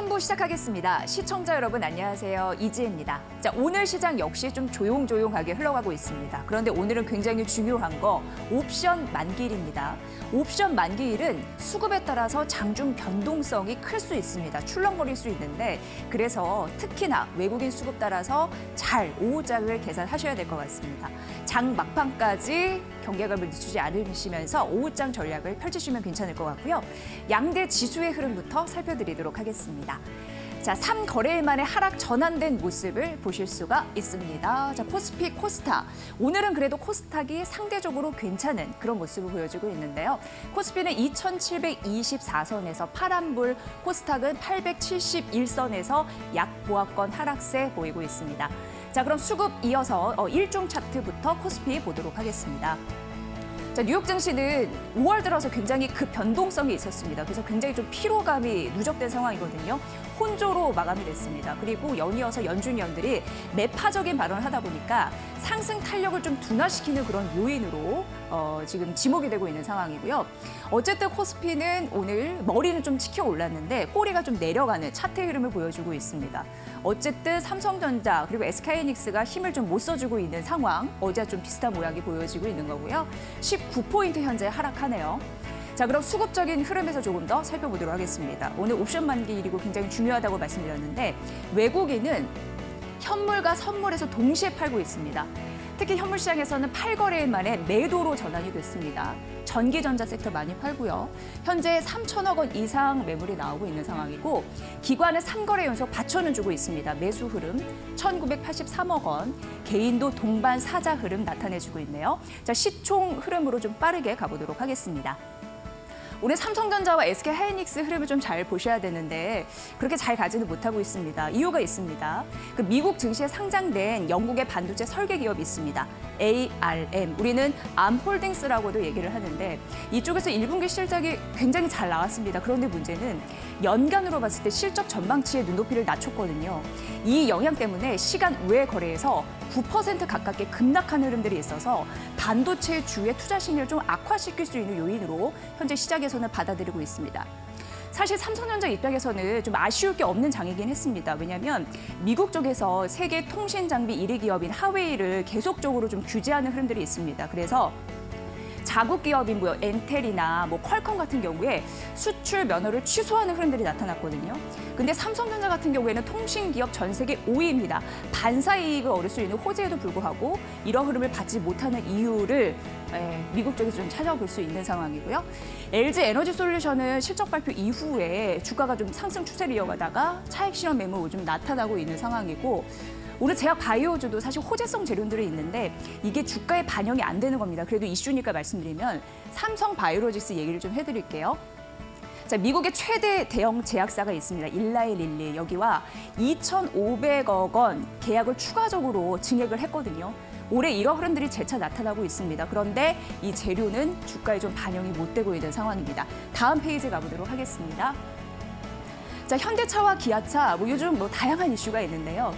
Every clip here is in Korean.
3부 시작하겠습니다. 시청자 여러분 안녕하세요. 이지혜입니다. 자, 오늘 시장 역시 좀 조용조용하게 흘러가고 있습니다. 그런데 오늘은 굉장히 중요한 거 옵션 만기일입니다. 옵션 만기일은 수급에 따라서 장중 변동성이 클 수 있습니다. 출렁거릴 수 있는데 그래서 특히나 외국인 수급 따라서 잘 오후장을 계산하셔야 될 것 같습니다. 장 막판까지 경계감을 늦추지 않으시면서 오후장 전략을 펼치시면 괜찮을 것 같고요. 양대 지수의 흐름부터 살펴드리도록 하겠습니다. 자, 3거래일 만에 하락 전환된 모습을 보실 수가 있습니다. 자, 코스피, 코스닥. 오늘은 그래도 코스닥이 상대적으로 괜찮은 그런 모습을 보여주고 있는데요. 코스피는 2724선에서 파란불, 코스닥은 871선에서 약보합권 하락세 보이고 있습니다. 자, 그럼 수급 이어서 일종 차트부터 코스피 보도록 하겠습니다. 자, 뉴욕 증시는 5월 들어서 굉장히 그 변동성이 있었습니다. 그래서 굉장히 좀 피로감이 누적된 상황이거든요. 혼조로 마감이 됐습니다. 그리고 연이어서 연준위원들이 매파적인 발언을 하다 보니까 상승 탄력을 좀 둔화시키는 그런 요인으로 지금 지목이 되고 있는 상황이고요. 어쨌든 코스피는 오늘 머리는 좀 치켜 올랐는데 꼬리가 좀 내려가는 차트 흐름을 보여주고 있습니다. 어쨌든 삼성전자 그리고 SK하이닉스가 힘을 좀 못 써주고 있는 상황, 어제와 좀 비슷한 모양이 보여지고 있는 거고요. 19포인트 현재 하락하네요. 자, 그럼 수급적인 흐름에서 조금 더 살펴보도록 하겠습니다. 오늘 옵션 만기일이고 굉장히 중요하다고 말씀드렸는데 외국인은 현물과 선물에서 동시에 팔고 있습니다. 특히 현물 시장에서는 8거래일 만에 매도로 전환이 됐습니다. 전기전자 섹터 많이 팔고요. 현재 3천억 원 이상 매물이 나오고 있는 상황이고 기관은 3거래 연속 받쳐는 주고 있습니다. 매수 흐름 1,983억 원, 개인도 동반 사자 흐름 나타내주고 있네요. 자, 시총 흐름으로 좀 빠르게 가보도록 하겠습니다. 오늘 삼성전자와 SK하이닉스 흐름을 좀 잘 보셔야 되는데 그렇게 잘 가지는 못하고 있습니다. 이유가 있습니다. 그 미국 증시에 상장된 영국의 반도체 설계 기업이 있습니다. ARM, 우리는 암홀딩스라고도 얘기를 하는데 이쪽에서 1분기 실적이 굉장히 잘 나왔습니다. 그런데 문제는 연간으로 봤을 때 실적 전망치의 눈높이를 낮췄거든요. 이 영향 때문에 시간 외 거래에서 9% 가깝게 급락하는 흐름들이 있어서 반도체 주의 투자 심리를 좀 악화시킬 수 있는 요인으로 현재 시장에서는 받아들이고 있습니다. 사실 삼성전자 입장에서는 좀 아쉬울 게 없는 장이긴 했습니다. 왜냐하면 미국 쪽에서 세계 통신 장비 1위 기업인 하웨이를 계속적으로 좀 규제하는 흐름들이 있습니다. 그래서 자국 기업인 엔텔이나 퀄컴 같은 경우에 수출 면허를 취소하는 흐름들이 나타났거든요. 근데 삼성전자 같은 경우에는 통신 기업 전 세계 5위입니다. 반사 이익을 얻을 수 있는 호재에도 불구하고 이런 흐름을 받지 못하는 이유를 미국 쪽에서 좀 찾아볼 수 있는 상황이고요. LG 에너지 솔루션은 실적 발표 이후에 주가가 좀 상승 추세를 이어가다가 차익 실현 매물 좀 나타나고 있는 상황이고 오늘 제약 바이오주도 사실 호재성 재료들이 있는데 이게 주가에 반영이 안 되는 겁니다. 그래도 이슈니까 말씀드리면 삼성 바이오로직스 얘기를 좀 해드릴게요. 자, 미국의 최대 대형 제약사가 있습니다. 일라이 릴리. 여기와 2,500억 원 계약을 추가적으로 증액을 했거든요. 올해 이런 흐름들이 재차 나타나고 있습니다. 그런데 이 재료는 주가에 좀 반영이 못 되고 있는 상황입니다. 다음 페이지 가보도록 하겠습니다. 자, 현대차와 기아차, 요즘 다양한 이슈가 있는데요.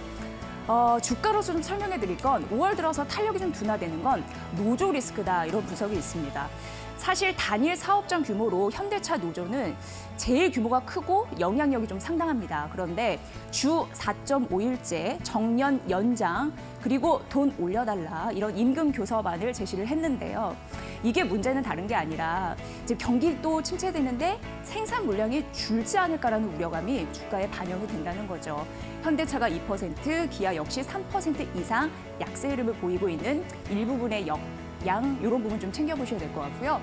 주가로서 좀 설명해 드릴 건 5월 들어서 탄력이 좀 둔화되는 건 노조 리스크다 이런 분석이 있습니다. 사실 단일 사업장 규모로 현대차 노조는 제일 규모가 크고 영향력이 좀 상당합니다. 그런데 주 4.5일제 정년 연장 그리고 돈 올려달라 이런 임금 교섭안을 제시를 했는데요. 이게 문제는 다른 게 아니라 이제 경기도 침체되는데 생산 물량이 줄지 않을까라는 우려감이 주가에 반영이 된다는 거죠. 현대차가 2%, 기아 역시 3% 이상 약세 흐름을 보이고 있는 일부분의 양 이런 부분 좀 챙겨보셔야 될 것 같고요.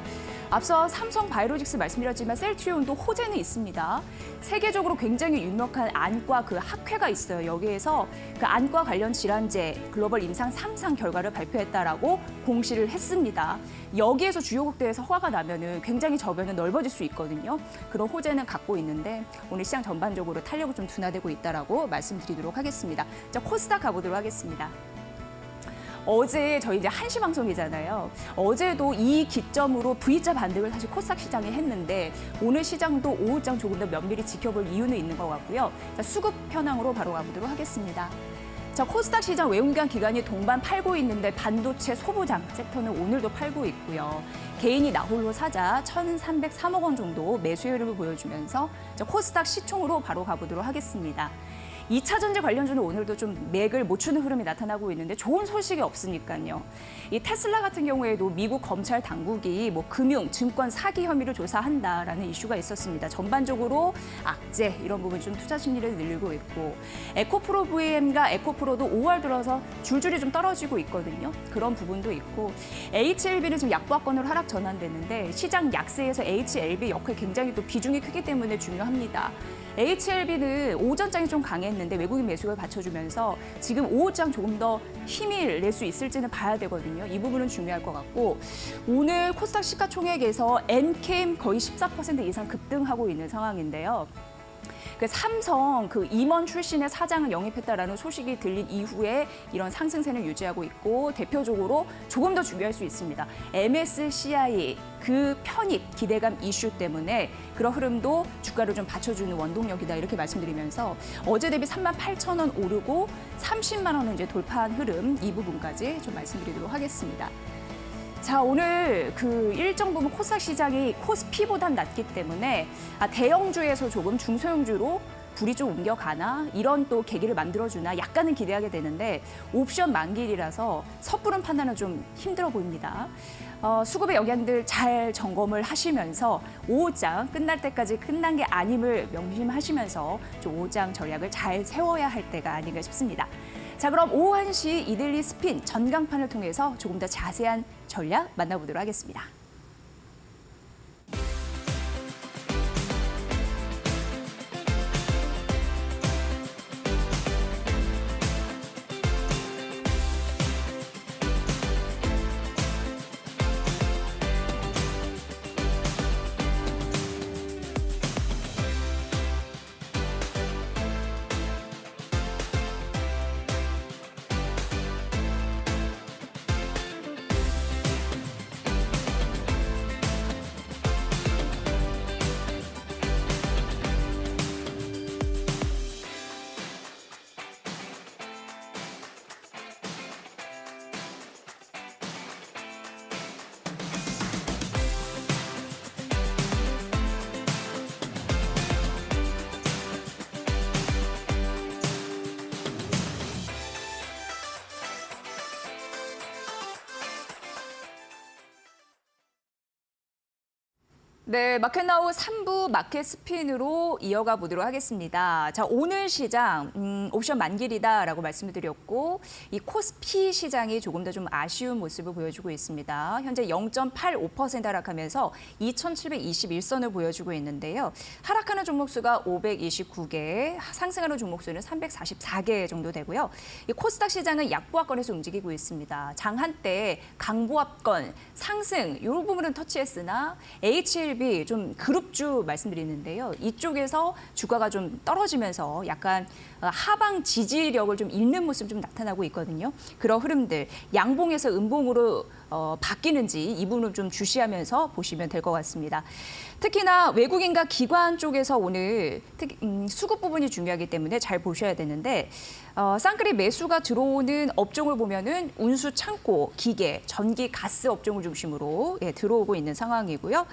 앞서 삼성 바이오로직스 말씀드렸지만 셀트리온도 호재는 있습니다. 세계적으로 굉장히 유명한 안과 그 학회가 있어요. 여기에서 그 안과 관련 질환제 글로벌 임상 3상 결과를 발표했다라고 공시를 했습니다. 여기에서 주요국대에서 허가가 나면은 굉장히 저변은 넓어질 수 있거든요. 그런 호재는 갖고 있는데 오늘 시장 전반적으로 탄력이 좀 둔화되고 있다라고 말씀드리도록 하겠습니다. 자, 코스닥 가보도록 하겠습니다. 어제 저희 이제 1시 방송이잖아요. 어제도 이 기점으로 V자 반등을 사실 코스닥 시장이 했는데 오늘 시장도 오후장 조금 더 면밀히 지켜볼 이유는 있는 것 같고요. 자, 수급 현황으로 바로 가보도록 하겠습니다. 자, 코스닥 시장 외국인 기관이 동반 팔고 있는데 반도체 소부장 섹터는 오늘도 팔고 있고요. 개인이 나홀로 사자 1,303억 원 정도 매수 흐름을 보여주면서 코스닥 시총으로 바로 가보도록 하겠습니다. 2차 전지 관련주는 오늘도 좀 맥을 못 추는 흐름이 나타나고 있는데 좋은 소식이 없으니까요. 이 테슬라 같은 경우에도 미국 검찰 당국이 금융, 증권 사기 혐의로 조사한다라는 이슈가 있었습니다. 전반적으로 악재 이런 부분 좀 투자 심리를 늘리고 있고 에코프로 VM과 에코프로도 5월 들어서 줄줄이 좀 떨어지고 있거든요. 그런 부분도 있고 HLB는 지금 약보합권으로 하락 전환됐는데 시장 약세에서 HLB 역할 굉장히 또 비중이 크기 때문에 중요합니다. HLB는 오전장이 좀 강했는데 외국인 매수가 받쳐주면서 지금 오후장 조금 더 힘을 낼 수 있을지는 봐야 되거든요. 이 부분은 중요할 것 같고 오늘 코스닥 시가총액에서 엔캠 거의 14% 이상 급등하고 있는 상황인데요. 그 삼성 임원 출신의 사장을 영입했다라는 소식이 들린 이후에 이런 상승세를 유지하고 있고 대표적으로 조금 더 중요할 수 있습니다. MSCI 그 편입 기대감 이슈 때문에 그런 흐름도 주가를 좀 받쳐주는 원동력이다 이렇게 말씀드리면서 어제 대비 38,000원 오르고 30만 원을 이제 돌파한 흐름 이 부분까지 좀 말씀드리도록 하겠습니다. 자, 오늘 일정 부분 코스닥 시장이 코스피보단 낮기 때문에 대형주에서 조금 중소형주로 불이 좀 옮겨가나 이런 또 계기를 만들어주나 약간은 기대하게 되는데 옵션 만기일이라서 섣부른 판단은 좀 힘들어 보입니다. 수급의 영향들 잘 점검을 하시면서 오후장 끝날 때까지 끝난 게 아님을 명심하시면서 좀 오후장 전략을 잘 세워야 할 때가 아닌가 싶습니다. 자, 그럼 오후 1시 이데일리 스핀 전강판을 통해서 조금 더 자세한 전략 만나보도록 하겠습니다. 네, 마켓나우 3부 마켓 스핀으로 이어가 보도록 하겠습니다. 자, 오늘 시장 옵션 만기일이다라고 말씀을 드렸고 이 코스피 시장이 조금 더 좀 아쉬운 모습을 보여주고 있습니다. 현재 0.85% 하락하면서 2,721선을 보여주고 있는데요. 하락하는 종목수가 529개, 상승하는 종목수는 344개 정도 되고요. 이 코스닥 시장은 약보합권에서 움직이고 있습니다. 장 한때 강보합권, 상승 이 부분은 터치했으나 HLB 좀 그룹주 말씀드리는데요. 이쪽에서 주가가 좀 떨어지면서 약간 하방 지지력을 좀 잃는 모습 좀 나타나고 있거든요. 그런 흐름들 양봉에서 음봉으로 바뀌는지 이 부분을 좀 주시하면서 보시면 될 것 같습니다. 특히나 외국인과 기관 쪽에서 오늘 수급 부분이 중요하기 때문에 잘 보셔야 되는데 쌍끌이 매수가 들어오는 업종을 보면은 운수 창고, 기계, 전기, 가스 업종을 중심으로 들어오고 있는 상황이고요.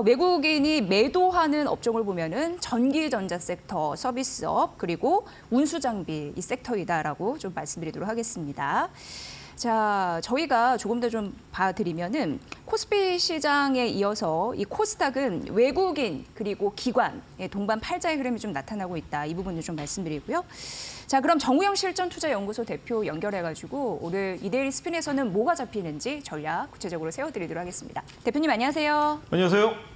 외국인이 매도하는 업종을 보면은 전기전자 섹터, 서비스업, 그리고 운수 장비 이 섹터이다라고 좀 말씀드리도록 하겠습니다. 자, 저희가 조금 더 좀 봐드리면은 코스피 시장에 이어서 이 코스닥은 외국인 그리고 기관 동반 팔자의 흐름이 좀 나타나고 있다. 이 부분을 좀 말씀드리고요. 자, 그럼 정우영 실전투자연구소 대표 연결해가지고 오늘 이데일리 스핀에서는 뭐가 잡히는지 전략 구체적으로 세워드리도록 하겠습니다. 대표님 안녕하세요. 안녕하세요.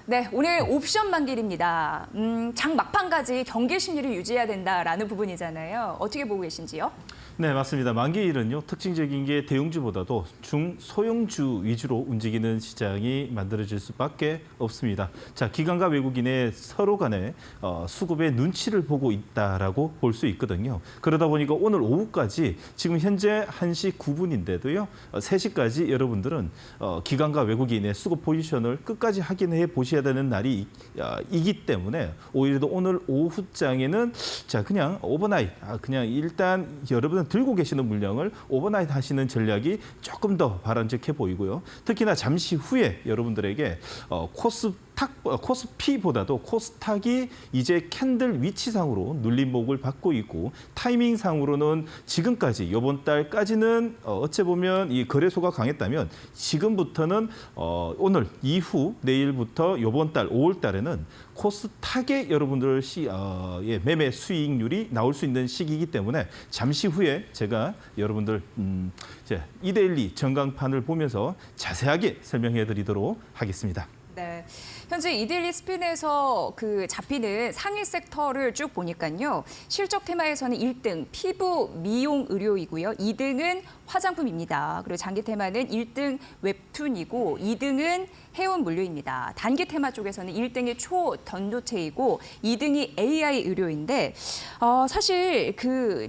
네, 오늘 옵션 만기일입니다. 장 막판까지 경계 심리를 유지해야 된다라는 부분이잖아요. 어떻게 보고 계신지요? 네, 맞습니다. 만기일은요, 특징적인 게 대형주보다도 중소형주 위주로 움직이는 시장이 만들어질 수밖에 없습니다. 자, 기관과 외국인의 서로 간에 수급의 눈치를 보고 있다라고 볼 수 있거든요. 그러다 보니까 오늘 오후까지 지금 현재 1시 9분인데도요, 3시까지 여러분들은 기관과 외국인의 수급 포지션을 끝까지 확인해 보셔야 하셔야 되는 날이 이기 때문에 오히려 오늘 오후장에는 자 그냥 오버나잇 그냥 일단 여러분은 들고 계시는 물량을 오버나잇 하시는 전략이 조금 더 바람직해 보이고요. 특히나 잠시 후에 여러분들에게 코스피보다도 코스닥이 이제 캔들 위치상으로 눌림목을 받고 있고 타이밍상으로는 지금까지 이번 달까지는 어찌 보면 이 거래소가 강했다면 지금부터는 오늘 이후 내일부터 이번 달 5월 달에는 코스닥에 여러분들 매매 수익률이 나올 수 있는 시기이기 때문에 잠시 후에 제가 여러분들 이데일리 전광판을 보면서 자세하게 설명해 드리도록 하겠습니다. 네. 현재 이데일리 스핀에서 잡히는 상위 섹터를 쭉 보니까요. 실적 테마에서는 1등 피부 미용 의료이고요. 2등은 화장품입니다. 그리고 장기 테마는 1등 웹툰이고 2등은 해운 물류입니다. 단기 테마 쪽에서는 1등이 초던조체이고 2등이 AI 의료인데 사실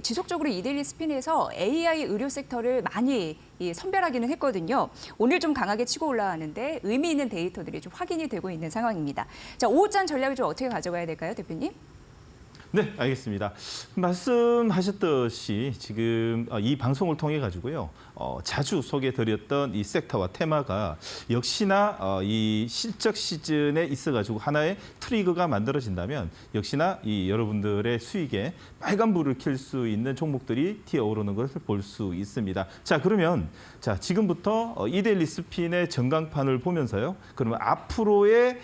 지속적으로 이데일리 스핀에서 AI 의료 섹터를 많이 선별하기는 했거든요. 오늘 좀 강하게 치고 올라가는데 의미 있는 데이터들이 좀 확인이 되고 있는 상황입니다. 자, 오후장 전략을 좀 어떻게 가져가야 될까요, 대표님? 네, 알겠습니다. 말씀하셨듯이 지금 이 방송을 통해 가지고요. 자주 소개드렸던 이 섹터와 테마가 역시나 이 실적 시즌에 있어가지고 하나의 트리거가 만들어진다면 역시나 이 여러분들의 수익에 빨간불을 켤 수 있는 종목들이 튀어오르는 것을 볼 수 있습니다. 자, 그러면 지금부터 이데일리 스핀의 전광판을 보면서요. 그러면 앞으로의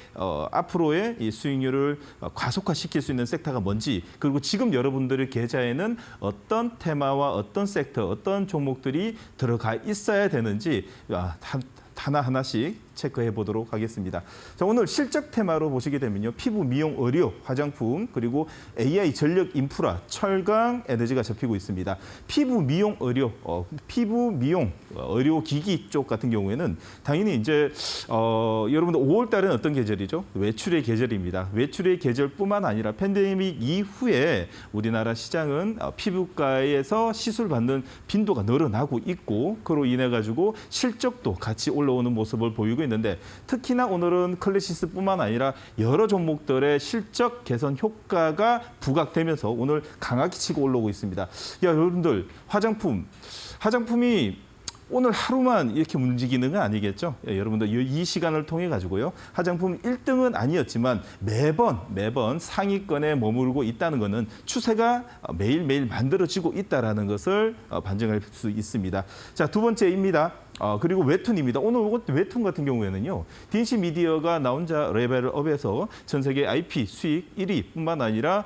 이 수익률을 과속화시킬 수 있는 섹터가 뭔지 그리고 지금 여러분들의 계좌에는 어떤 테마와 어떤 섹터, 어떤 종목들이 들어가 있어야 되는지 하나하나씩 체크해 보도록 하겠습니다. 자, 오늘 실적 테마로 보시게 되면요. 피부, 미용, 의료, 화장품, 그리고 AI, 전력, 인프라, 철강, 에너지가 잡히고 있습니다. 피부, 미용, 의료, 의료 기기 쪽 같은 경우에는 당연히 이제 여러분들 5월 달은 어떤 계절이죠? 외출의 계절입니다. 외출의 계절뿐만 아니라 팬데믹 이후에 우리나라 시장은 피부과에서 시술 받는 빈도가 늘어나고 있고 그로 인해 가지고 실적도 같이 올라오는 모습을 보이고 있는데 특히나 오늘은 클래시스뿐만 아니라 여러 종목들의 실적 개선 효과가 부각되면서 오늘 강하게 치고 올라오고 있습니다. 야, 여러분들 화장품이 오늘 하루만 이렇게 움직이는 건 아니겠죠? 여러분들 이 시간을 통해 가지고요. 화장품 1등은 아니었지만 매번 상위권에 머무르고 있다는 것은 추세가 매일매일 만들어지고 있다는 것을 반증할 수 있습니다. 자, 두 번째입니다. 그리고 웹툰입니다. 오늘 웹툰 같은 경우에는요. DC 미디어가 나 혼자 레벨업에서 전 세계 IP 수익 1위뿐만 아니라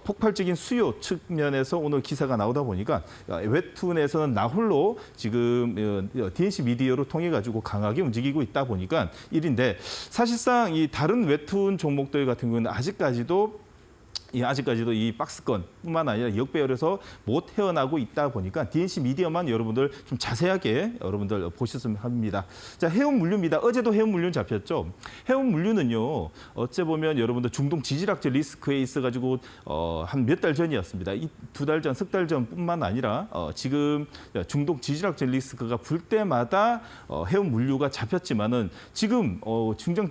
폭발적인 수요 측면에서 오늘 기사가 나오다 보니까 웹툰에서는 나 홀로 지금 DC 미디어로 통해 가지고 강하게 움직이고 있다 보니까 1위인데 사실상 이 다른 웹툰 종목들 같은 경우는 아직까지도 이 박스권뿐만 아니라 역배열에서 못 헤어나고 있다 보니까 DNC 미디어만 여러분들 좀 자세하게 여러분들 보셨으면 합니다. 자, 해운 물류입니다. 어제도 해운 물류 잡혔죠. 해운 물류는요. 어째 보면 여러분들 중동 지질학적 리스크에 있어가지고 한 몇 달 전이었습니다. 이 2달 전, 석 달 전뿐만 아니라 지금 중동 지질학적 리스크가 불 때마다 해운 물류가 잡혔지만은 지금 중동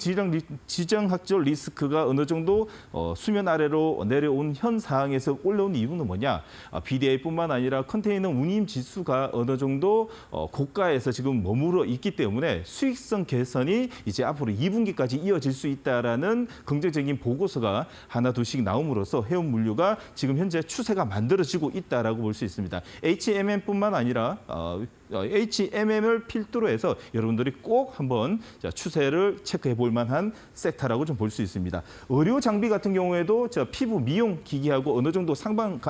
지정학적 리스크가 어느 정도 수면 아래로 내려온 현 상황에서 올라온 이유는 뭐냐? BDI뿐만 아니라 컨테이너 운임 지수가 어느 정도 고가에서 지금 머무르 있기 때문에 수익성 개선이 이제 앞으로 2분기까지 이어질 수 있다라는 긍정적인 보고서가 하나 둘씩 나옴으로써 해운 물류가 지금 현재 추세가 만들어지고 있다라고 볼 수 있습니다. HMM뿐만 아니라 HMM을 필두로 해서 여러분들이 꼭 한번 추세를 체크해 볼 만한 섹터라고 좀 볼 수 있습니다. 의료 장비 같은 경우에도 피부 미용 기기하고 어느 정도 상반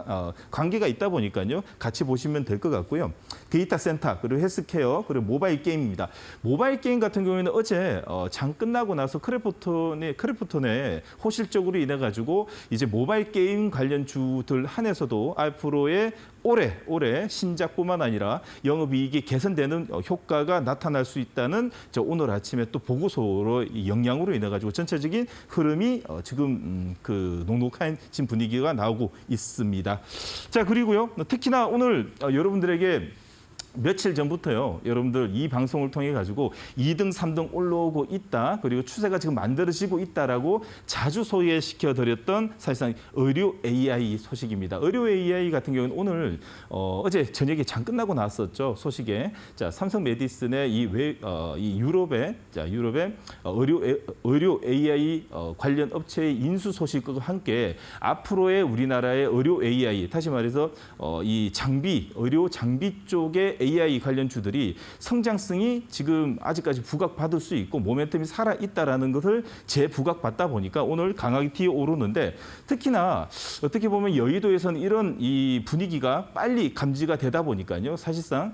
관계가 있다 보니까요. 같이 보시면 될 것 같고요. 데이터 센터, 그리고 헬스케어, 그리고 모바일 게임입니다. 모바일 게임 같은 경우에는 어제 장 끝나고 나서 크래프톤의 호실적으로 인해 가지고 이제 모바일 게임 관련 주들 한해서도 앞으로의 올해 신작뿐만 아니라 영업이익이 개선되는 효과가 나타날 수 있다는 오늘 아침에 또 보고서로 영향으로 인해 가지고 전체적인 흐름이 지금 녹록해진 분위기가 나오고 있습니다. 자, 그리고요. 특히나 오늘 여러분들에게 며칠 전부터요, 여러분들 이 방송을 통해 가지고 2등, 3등 올라오고 있다. 그리고 추세가 지금 만들어지고 있다라고 자주 소개시켜 드렸던 사실상 의료 AI 소식입니다. 의료 AI 같은 경우는 오늘 어제 저녁에 장 끝나고 나왔었죠, 소식에. 자, 삼성 메디슨의 이 유럽의 의료 AI 관련 업체의 인수 소식과 함께 앞으로의 우리나라의 의료 AI, 다시 말해서 이 의료 장비 쪽의 AI 관련주들이 성장성이 지금 아직까지 부각받을 수 있고 모멘텀이 살아있다라는 것을 재부각받다 보니까 오늘 강하게 튀어오르는데, 특히나 어떻게 보면 여의도에서는 이런 이 분위기가 빨리 감지가 되다 보니까요, 사실상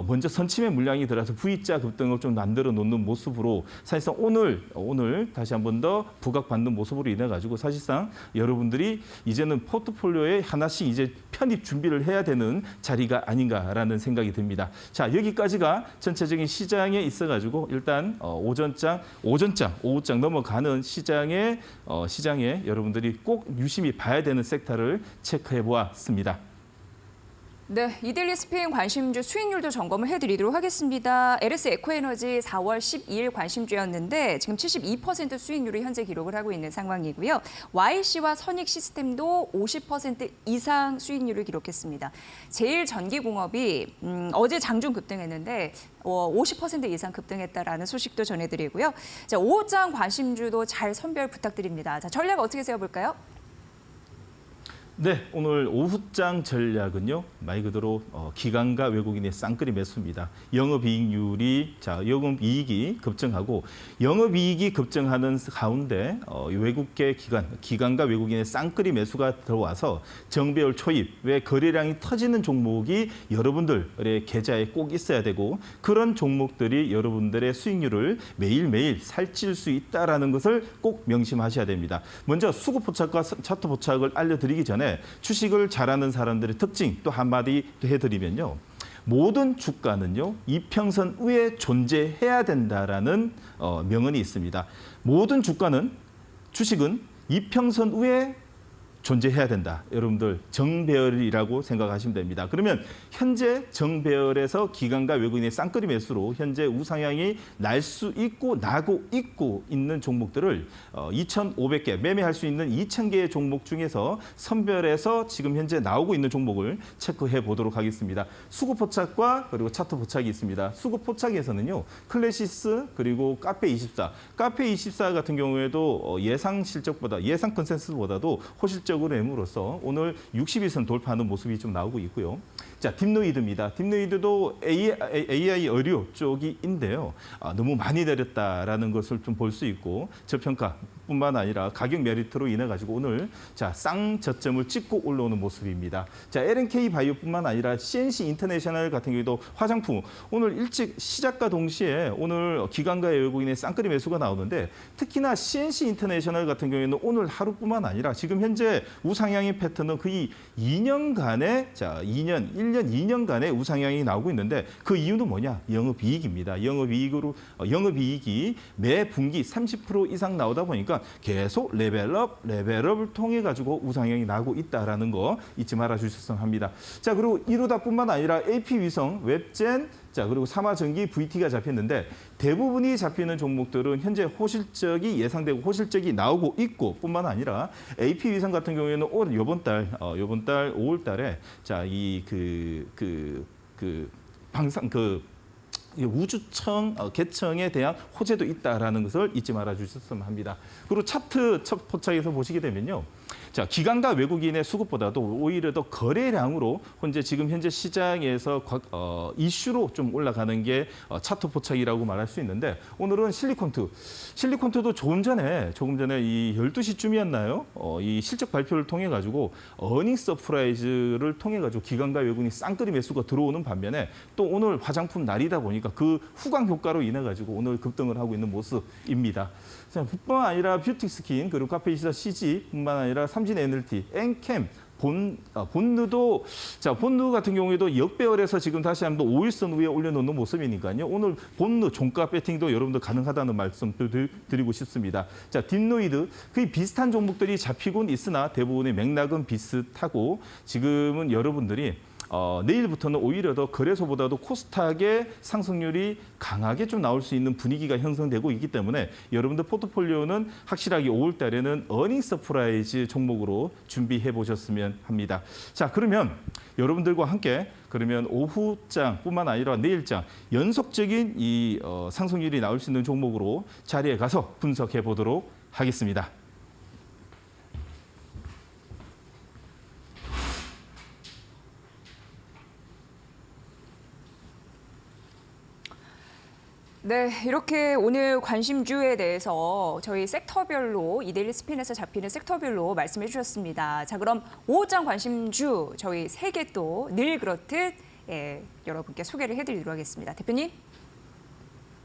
먼저 선침의 물량이 들어서 V자 급등을 좀 만들어 놓는 모습으로 사실상 오늘 다시 한 번 더 부각받는 모습으로 인해 가지고 사실상 여러분들이 이제는 포트폴리오에 하나씩 이제 편입 준비를 해야 되는 자리가 아닌가라는 생각이 듭니다. 자, 여기까지가 전체적인 시장에 있어가지고 일단 오후장 넘어가는 시장에 여러분들이 꼭 유심히 봐야 되는 섹터를 체크해 보았습니다. 네, 이데일리 스페인 관심주 수익률도 점검을 해드리도록 하겠습니다. LS 에코에너지 4월 12일 관심주였는데 지금 72% 수익률을 현재 기록을 하고 있는 상황이고요. YC와 선익 시스템도 50% 이상 수익률을 기록했습니다. 제일전기공업이 어제 장중 급등했는데 50% 이상 급등했다라는 소식도 전해드리고요. 자, 오후장 관심주도 잘 선별 부탁드립니다. 자, 전략 어떻게 세워볼까요? 네, 오늘 오후장 전략은요, 말 그대로 기관과 외국인의 쌍끌이 매수입니다. 영업이익률이 영업이익이 급증하고 영업이익이 급증하는 가운데 외국계 기관과 외국인의 쌍끌이 매수가 들어와서 정배열 초입에 거래량이 터지는 종목이 여러분들의 계좌에 꼭 있어야 되고, 그런 종목들이 여러분들의 수익률을 매일매일 살찔 수 있다는 것을 꼭 명심하셔야 됩니다. 먼저 수급 포착과 차트 포착을 알려드리기 전에 주식을 잘하는 사람들의 특징 또 한마디 해드리면요. 모든 주가는요, 이평선 위에 존재해야 된다라는 명언이 있습니다. 모든 주식은 이평선 위에 존재해야 된다. 여러분들 정배열이라고 생각하시면 됩니다. 그러면 현재 정배열에서 기관과 외국인의 쌍끌이 매수로 현재 우상향이 날 수 있고 나고 있고 있는 종목들을 2,500개 매매할 수 있는 2,000개의 종목 중에서 선별해서 지금 현재 나오고 있는 종목을 체크해 보도록 하겠습니다. 수급 포착과 그리고 차트 포착이 있습니다. 수급 포착에서는요, 클래시스 그리고 카페24 같은 경우에도 예상 실적보다 예상 컨센서스보다도 호실적으로 램으로써 오늘 60일선 돌파하는 모습이 좀 나오고 있고요. 자, 딥노이드입니다. 딥노이드도 AI 의료 쪽인데요. 너무 많이 내렸다라는 것을 좀 볼 수 있고, 저평가뿐만 아니라 가격 메리트로 인해 가지고 오늘 쌍저점을 찍고 올라오는 모습입니다. 자, LNK 바이오뿐만 아니라 CNC 인터내셔널 같은 경우도 화장품 오늘 일찍 시작과 동시에 오늘 기관과 외국인의 쌍끌이 매수가 나오는데, 특히나 CNC 인터내셔널 같은 경우에는 오늘 하루뿐만 아니라 지금 현재 우상향의 패턴은 거의 1년, 2년간의 우상향이 나오고 있는데, 그 이유는 뭐냐? 영업이익입니다. 영업이익이 매 분기 30% 이상 나오다 보니까 계속 레벨업을 통해 가지고 우상향이 나고 있다라는 거 잊지 말아 주셨으면 합니다. 자, 그리고 이루다뿐만 아니라 AP위성, 웹젠, 자, 그리고 삼화전기, VT가 잡혔는데, 대부분이 잡히는 종목들은 현재 호실적이 예상되고 호실적이 나오고 있고 뿐만 아니라 AP위성 같은 경우에는 이번 달 5월 달에 자, 우주청 개청에 대한 호재도 있다라는 것을 잊지 말아 주셨으면 합니다. 그리고 차트 첫 포착에서 보시게 되면요. 자, 기관과 외국인의 수급보다도 오히려 더 거래량으로 지금 현재 시장에서 이슈로 좀 올라가는 게 차트 포착이라고 말할 수 있는데, 오늘은 실리콘트도 조금 전에 이 12시쯤이었나요? 이 실적 발표를 통해 가지고 어닝 서프라이즈를 통해 가지고 기관과 외국인이 쌍끌이 매수가 들어오는 반면에, 또 오늘 화장품 날이다 보니까 그 후광 효과로 인해 가지고 오늘 급등을 하고 있는 모습입니다. 뿐만 아니라 뷰티스킨 그리고 카페24 CG뿐만 아니라 삼진 에너지, 엔캠, 본누도, 자, 본누 같은 경우에도 역배열에서 지금 다시 한번 5일선 위에 올려놓는 모습이니까요. 오늘 본누 종가 배팅도 여러분들 가능하다는 말씀 드리고 싶습니다. 자, 딥노이드, 거의 비슷한 종목들이 잡히곤 있으나 대부분의 맥락은 비슷하고, 지금은 여러분들이 내일부터는 오히려 더 거래소보다도 코스닥의 상승률이 강하게 좀 나올 수 있는 분위기가 형성되고 있기 때문에 여러분들 포트폴리오는 확실하게 5월 달에는 어닝 서프라이즈 종목으로 준비해 보셨으면 합니다. 자, 그러면 여러분들과 함께 그러면 오후장뿐만 아니라 내일장 연속적인 이 상승률이 나올 수 있는 종목으로 자리에 가서 분석해 보도록 하겠습니다. 네, 이렇게 오늘 관심주에 대해서 저희 섹터별로 이데일리 스핀에서 잡히는 섹터별로 말씀해 주셨습니다. 자, 그럼 오후장 관심주 저희 3개 또 늘 그렇듯 여러분께 소개를 해드리도록 하겠습니다. 대표님.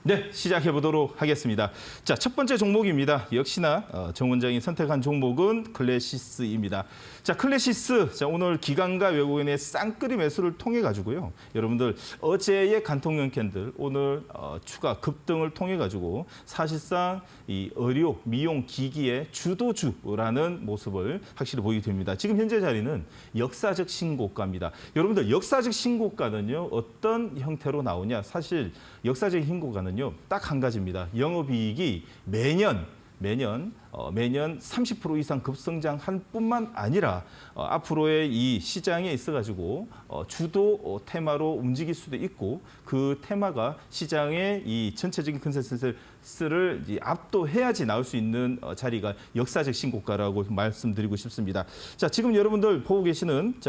네, 시작해 보도록 하겠습니다. 자, 첫 번째 종목입니다. 역시나 정 원장이 선택한 종목은 클래시스입니다. 자, 클래시스. 자, 오늘 기관과 외국인의 쌍끌이 매수를 통해 가지고요. 여러분들 어제의 간통형 캔들, 오늘 추가 급등을 통해 가지고 사실상 이 의료, 미용, 기기의 주도주라는 모습을 확실히 보이게 됩니다. 지금 현재 자리는 역사적 신고가입니다. 여러분들 역사적 신고가는요, 어떤 형태로 나오냐? 사실 역사적 신고가는 딱 한 가지입니다. 영업이익이 매년 30% 이상 급성장할 뿐만 아니라 앞으로의 이 시장에 있어가지고 주도 테마로 움직일 수도 있고 그 테마가 시장의 이 전체적인 컨센서스를 압도해야지 나올 수 있는 자리가 역사적 신고가라고 말씀드리고 싶습니다. 자, 지금 여러분들 보고 계시는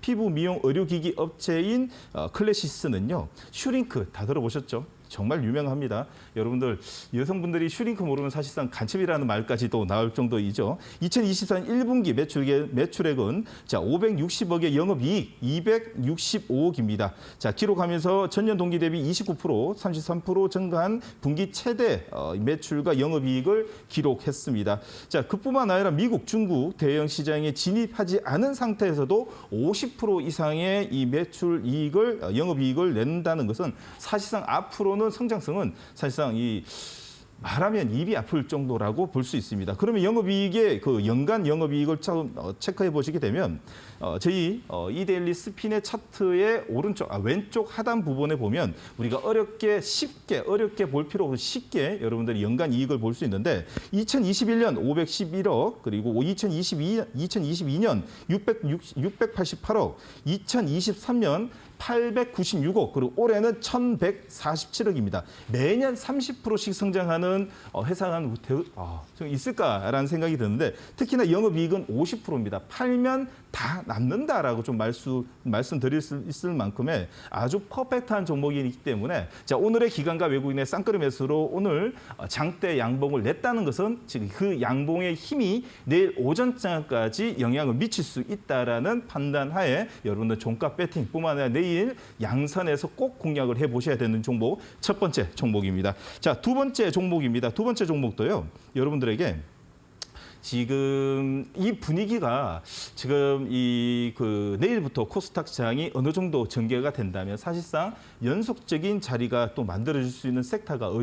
피부 미용 의료기기 업체인 클래시스는요, 슈링크 다 들어보셨죠? 정말 유명합니다. 여러분들 여성분들이 슈링크 모르면 사실상 간첩이라는 말까지도 나올 정도이죠. 2024년 1분기 매출액은 560억의 영업이익 265억입니다. 자, 기록하면서 전년 동기 대비 29%, 33% 증가한 분기 최대 매출과 영업이익을 기록했습니다. 자, 그뿐만 아니라 미국, 중국 대형 시장에 진입하지 않은 상태에서도 50% 이상의 이 매출 이익을 영업이익을 낸다는 것은 사실상 앞으로는 성장성은 사실상 말하면 입이 아플 정도라고 볼 수 있습니다. 그러면 영업이익의 그 연간 영업이익을 체크해 보시게 되면 저희 이데일리 스핀의 차트의 왼쪽 하단 부분에 보면 우리가 어렵게 볼 필요 없이 쉽게 여러분들이 연간 이익을 볼 수 있는데 2021년 511억 그리고 2022년 688억 2023년 896억 그리고 올해는 1,147억입니다. 매년 30%씩 성장하는 회사가 좀 있을까라는 생각이 드는데 특히나 영업이익은 50%입니다. 팔면 다 남는다라고 좀 말씀드릴 수 있을 만큼의 아주 퍼펙트한 종목이기 때문에 자, 오늘의 기관과 외국인의 쌍끌이 매수로 오늘 장대 양봉을 냈다는 것은 지금 그 양봉의 힘이 내일 오전장까지 영향을 미칠 수 있다라는 판단하에 여러분들 종가 배팅뿐만 아니라 내일 양선에서 꼭 공략을 해보셔야 되는 종목 첫 번째 종목입니다. 자, 두 번째 종목입니다. 두 번째 종목도요. 여러분들에게 지금 이 분위기가 지금 내일부터 코스닥 시장이 어느 정도 전개가 된다면 사실상 연속적인 자리가 또 만들어질 수 있는 섹터가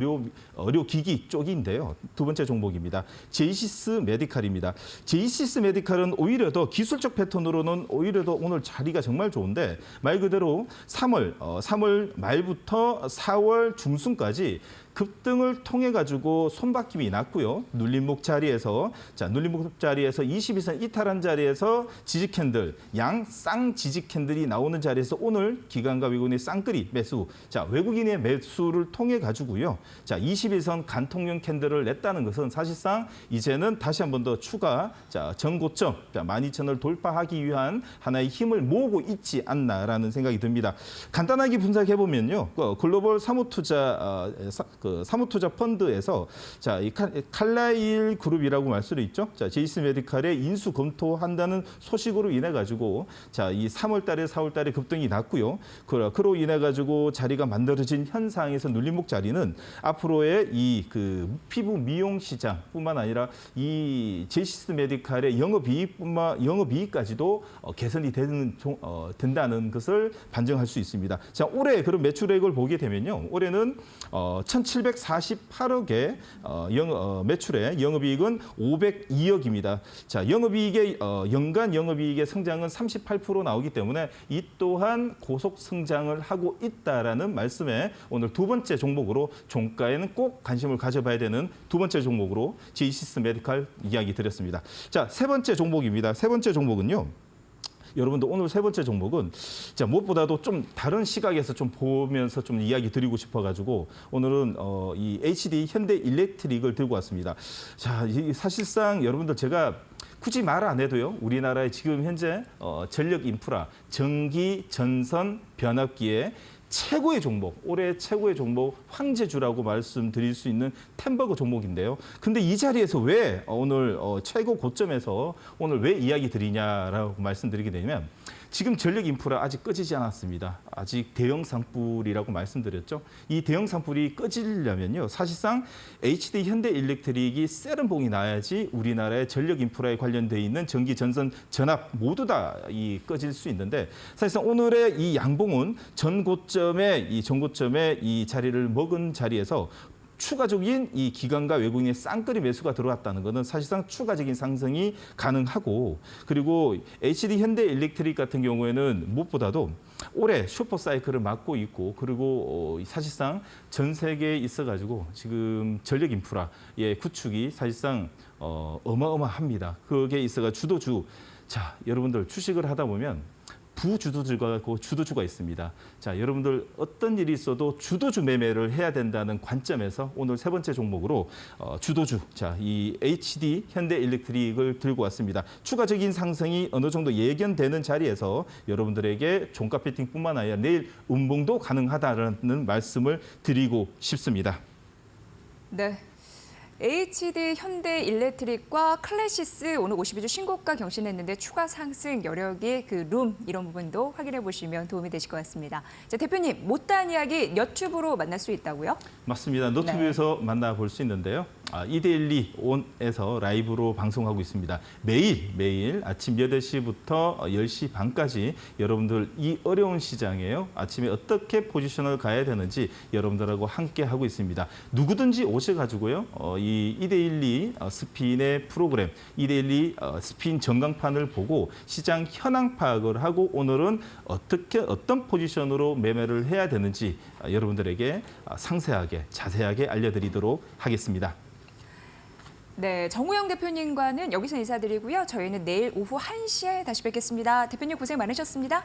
의료기기 쪽인데요. 두 번째 종목입니다. 제이시스 메디칼입니다. 제이시스 메디칼은 오히려 더 기술적 패턴으로는 오히려 더 오늘 자리가 정말 좋은데 말 그대로 3월 말부터 4월 중순까지 급등을 통해 가지고 손바뀜이 났고요. 눌림목 자리에서 22선 이탈한 자리에서 지지 캔들, 양쌍 지지 캔들이 나오는 자리에서 오늘 기관과 외국인의 쌍끌이 매수. 자, 외국인의 매수를 통해 가지고요. 자, 21선 간통형 캔들을 냈다는 것은 사실상 이제는 다시 한 번 더 추가 전고점 12,000을 돌파하기 위한 하나의 힘을 모으고 있지 않나라는 생각이 듭니다. 간단하게 분석해 보면요. 글로벌 사무투자 펀드에서 이 칼라일 그룹이라고 말 수도 있죠. 제이스 메디칼의 인수 검토한다는 소식으로 인해 가지고 이 3월 달에 4월 달에 급등이 났고요. 그로 인해 가지고 자리가 만들어진 현상에서 눌림목 자리는 앞으로의 피부 미용 시장뿐만 아니라 이 제이스 메디칼의 영업이익까지도 개선이 된다는 것을 반증할 수 있습니다. 자, 올해 그런 매출액을 보게 되면요. 올해는 1,700 748억의 매출에 영업이익은 502억입니다. 자, 영업이익의 연간 영업이익의 성장은 38% 나오기 때문에 이 또한 고속 성장을 하고 있다라는 말씀에 오늘 두 번째 종목으로 종가에는 꼭 관심을 가져봐야 되는 두 번째 종목으로 제이시스 메디칼 이야기 드렸습니다. 자, 세 번째 종목입니다. 세 번째 종목은요. 여러분들 오늘 세 번째 종목은 자, 무엇보다도 좀 다른 시각에서 좀 보면서 좀 이야기 드리고 싶어가지고 오늘은 이 HD 현대 일렉트릭을 들고 왔습니다. 자, 사실상 여러분들 제가 굳이 말 안 해도요. 우리나라의 지금 현재 전력 인프라, 전기, 전선, 변압기에 최고의 종목, 올해 최고의 종목 황제주라고 말씀드릴 수 있는 템버거 종목인데요. 근데 이 자리에서 왜 오늘 최고 고점에서 오늘 왜 이야기 드리냐라고 말씀드리게 되면 지금 전력 인프라 아직 꺼지지 않았습니다. 아직 대형 산불이라고 말씀드렸죠. 이 대형 산불이 꺼지려면요. 사실상 HD 현대일렉트릭이 세련봉이 나야지 우리나라의 전력 인프라에 관련돼 있는 전기, 전선, 전압 모두 다 꺼질 수 있는데 사실상 오늘의 이 양봉은 전고점에 이 자리를 먹은 자리에서 추가적인 이 기관과 외국인의 쌍끌이 매수가 들어왔다는 것은 사실상 추가적인 상승이 가능하고 그리고 HD 현대일렉트릭 같은 경우에는 무엇보다도 올해 슈퍼 사이클을 맞고 있고 그리고 사실상 전 세계에 있어가지고 지금 전력 인프라의 구축이 사실상 어마어마합니다. 그게 있어가 주도주. 자, 여러분들 주식을 하다 보면 부주도주가 있고 주도주가 있습니다. 자, 여러분들 어떤 일이 있어도 주도주 매매를 해야 된다는 관점에서 오늘 세 번째 종목으로 주도주, 자, 이 HD 현대일렉트릭을 들고 왔습니다. 추가적인 상승이 어느 정도 예견되는 자리에서 여러분들에게 종가 배팅뿐만 아니라 내일 음봉도 가능하다는 말씀을 드리고 싶습니다. 네. HD 현대일렉트릭과 클래시스 오늘 52주 신고가 경신했는데 추가 상승 여력의 그 룸 이런 부분도 확인해 보시면 도움이 되실 것 같습니다. 자, 대표님 못다한 이야기 너튜브로 만날 수 있다고요? 맞습니다. 너튜브에서 만나볼 수 있는데요. 이데일리 온에서 라이브로 방송하고 있습니다. 매일 아침 8시부터 10시 반까지 여러분들 이 어려운 시장에요. 아침에 어떻게 포지션을 가야 되는지 여러분들하고 함께 하고 있습니다. 누구든지 오셔가지고요. 이 이데일리 스핀의 프로그램, 이데일리 스핀 전광판을 보고 시장 현황 파악을 하고 오늘은 어떤 포지션으로 매매를 해야 되는지 여러분들에게 상세하게 자세하게 알려드리도록 하겠습니다. 네, 정우영 대표님과는 여기서 인사드리고요. 저희는 내일 오후 1시에 다시 뵙겠습니다. 대표님 고생 많으셨습니다.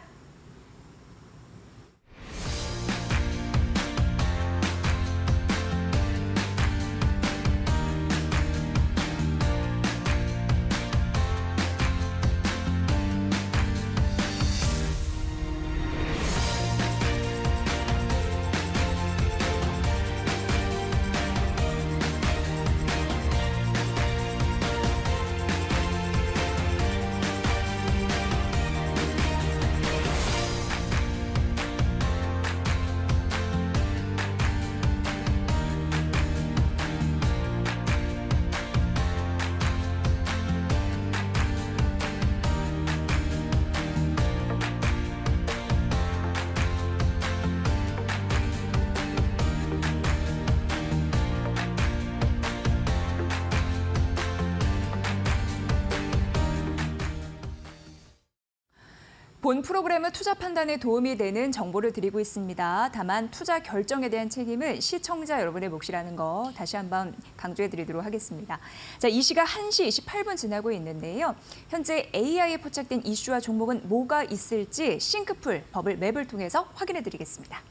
본 프로그램은 투자 판단에 도움이 되는 정보를 드리고 있습니다. 다만 투자 결정에 대한 책임은 시청자 여러분의 몫이라는 거 다시 한번 강조해 드리도록 하겠습니다. 자, 이 시각 1시 28분 지나고 있는데요. 현재 AI에 포착된 이슈와 종목은 뭐가 있을지 싱크풀 버블 맵을 통해서 확인해 드리겠습니다.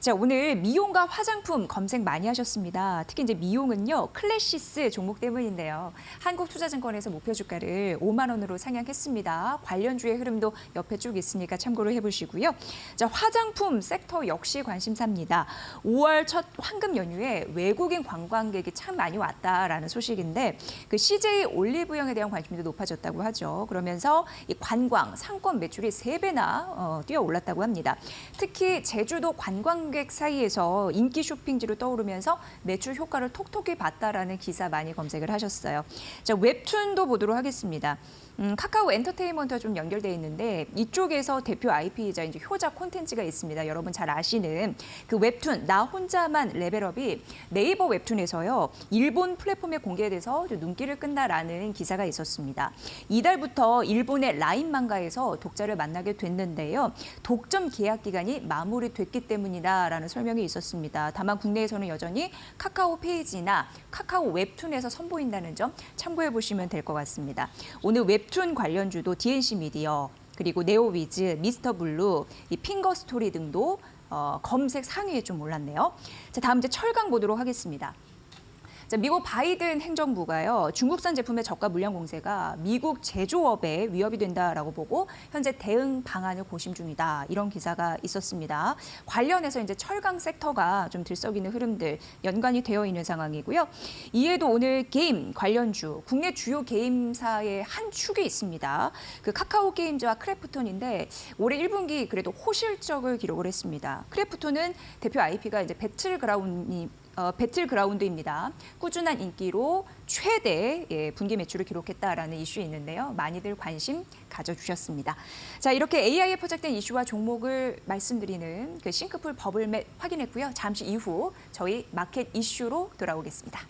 자, 오늘 미용과 화장품 검색 많이 하셨습니다. 특히 이제 미용은요, 클래시스 종목 때문인데요. 한국투자증권에서 목표 주가를 5만 원으로 상향했습니다. 관련주의 흐름도 옆에 쭉 있으니까 참고를 해보시고요. 자, 화장품 섹터 역시 관심사입니다. 5월 첫 황금 연휴에 외국인 관광객이 참 많이 왔다라는 소식인데 그 CJ 올리브영에 대한 관심도 높아졌다고 하죠. 그러면서 이 관광, 상권 매출이 3배나 뛰어 올랐다고 합니다. 특히 제주도 관광객 사이에서 인기 쇼핑지로 떠오르면서 매출 효과를 톡톡히 봤다라는 기사 많이 검색을 하셨어요. 자, 웹툰도 보도록 하겠습니다. 카카오 엔터테인먼트와 좀 연결돼 있는데 이쪽에서 대표 IP이자 이제 효자 콘텐츠가 있습니다. 여러분 잘 아시는 그 웹툰 나 혼자만 레벨업이 네이버 웹툰에서요. 일본 플랫폼에 공개돼서 눈길을 끈다라는 기사가 있었습니다. 이달부터 일본의 라인 망가에서 독자를 만나게 됐는데요. 독점 계약 기간이 마무리됐기 때문이다라는 설명이 있었습니다. 다만 국내에서는 여전히 카카오 페이지나 카카오 웹툰에서 선보인다는 점 참고해 보시면 될 것 같습니다. 오늘 웹툰 관련주도 DNC 미디어 그리고 네오위즈, 미스터블루, 이 핑거스토리 등도 검색 상위에 좀 올랐네요. 자, 다음 이제 철강 보도록 하겠습니다. 자, 미국 바이든 행정부가요, 중국산 제품의 저가 물량 공세가 미국 제조업에 위협이 된다라고 보고 현재 대응 방안을 고심 중이다. 이런 기사가 있었습니다. 관련해서 이제 철강 섹터가 좀 들썩이는 흐름들 연관이 되어 있는 상황이고요. 이에도 오늘 게임 관련주, 국내 주요 게임사의 한 축이 있습니다. 그 카카오 게임즈와 크래프톤인데 올해 1분기 그래도 호실적을 기록을 했습니다. 크래프톤은 대표 IP가 이제 배틀그라운드입니다. 꾸준한 인기로 최대 분기 매출을 기록했다라는 이슈 있는데요. 많이들 관심 가져주셨습니다. 자, 이렇게 AI에 포착된 이슈와 종목을 말씀드리는 그 싱크풀 버블맵 확인했고요. 잠시 이후 저희 마켓 이슈로 돌아오겠습니다.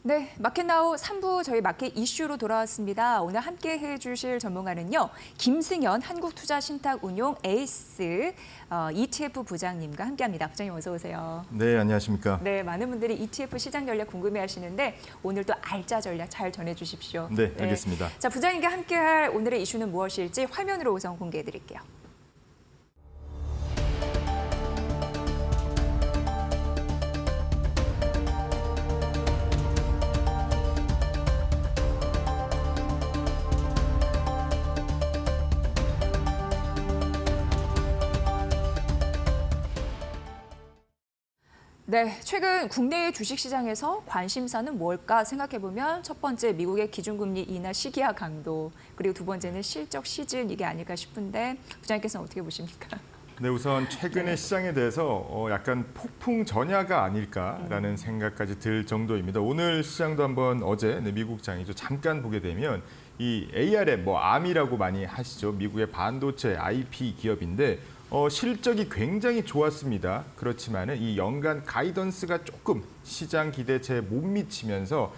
네, 마켓나우 3부 저희 마켓 이슈로 돌아왔습니다. 오늘 함께 해주실 전문가는요. 김승현 한국투자신탁운용 에이스 ETF 부장님과 함께합니다. 부장님 어서 오세요. 네, 안녕하십니까. 네, 많은 분들이 ETF 시장 전략 궁금해하시는데 오늘도 알짜 전략 잘 전해주십시오. 네, 알겠습니다. 자, 부장님과 함께할 오늘의 이슈는 무엇일지 화면으로 우선 공개해드릴게요. 네, 최근 국내의 주식시장에서 관심사는 뭘까 생각해보면 첫 번째 미국의 기준금리 인하 시기와 강도, 그리고 두 번째는 실적 시즌 이게 아닐까 싶은데 부장님께서는 어떻게 보십니까? 네, 우선 최근의 시장에 대해서 약간 폭풍 전야가 아닐까라는 생각까지 들 정도입니다. 오늘 시장도 한번 어제 미국 장이죠. 잠깐 보게 되면 이 ARM, ARM이라고 많이 하시죠. 미국의 반도체 IP 기업인데 실적이 굉장히 좋았습니다. 그렇지만 이 연간 가이던스가 조금 시장 기대치에 못 미치면서